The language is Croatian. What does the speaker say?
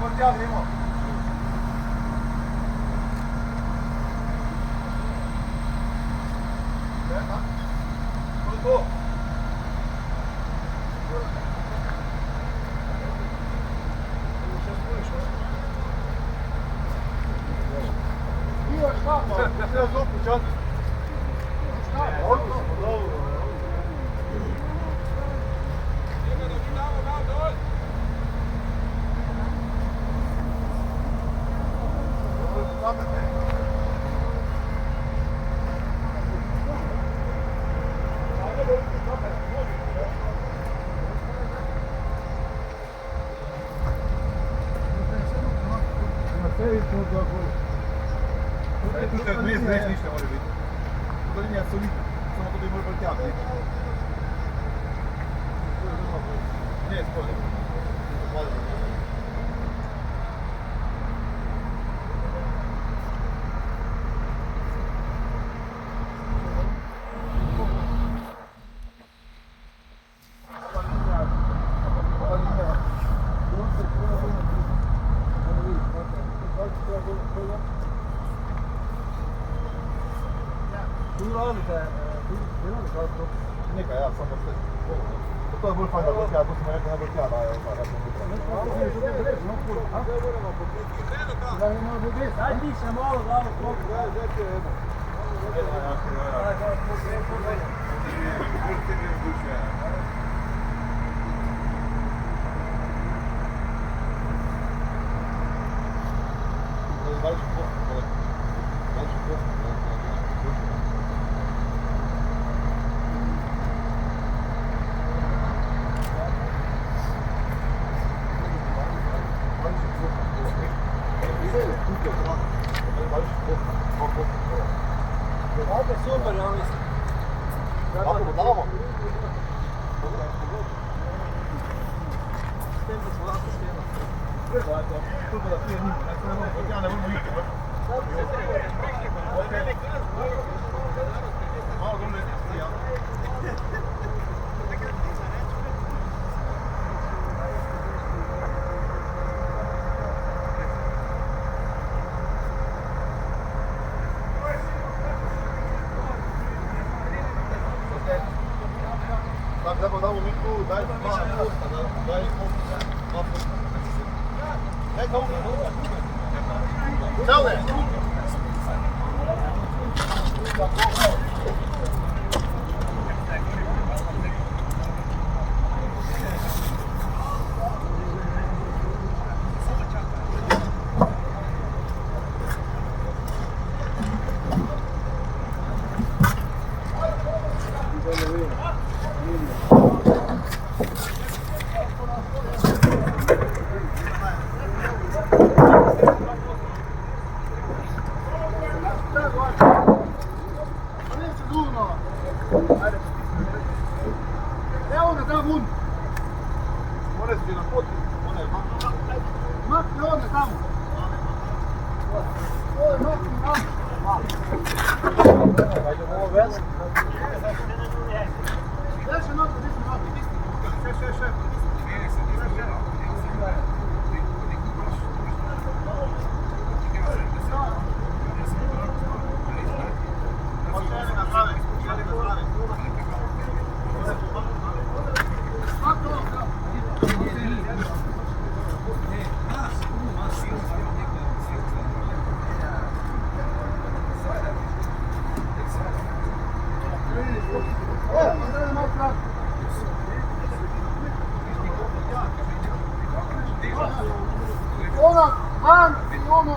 vrtjavimo. To. Imaš kako? Treba zopućati. Šta? Dobro. Tu se nije zreć ništa može biti. To linija je solidna, samo to bi može vrtjati. Nije spolje. Tu radite, neka ja samo sve. To je bolj fajn da vrtja, to smo rekli ne vrtja da je Aj ti se malo glavo klopi. Ovdje super, ja mislim. Kako dodavamo? Tempo smo lako stijela. Treba je to. Super da prije njih. Ja ne vrlo ići. Malo dobro je stija. Tako damo mi tu, daj 2 puta, daj 2 puta. Daj kao Čale! Evo ga tamo un! More si na poti, ona je makni one tamo! Ovo je makni tamo! Hajdemo ovo vez? Gdje će makni, gdje će makni? Šef! Ona van i ono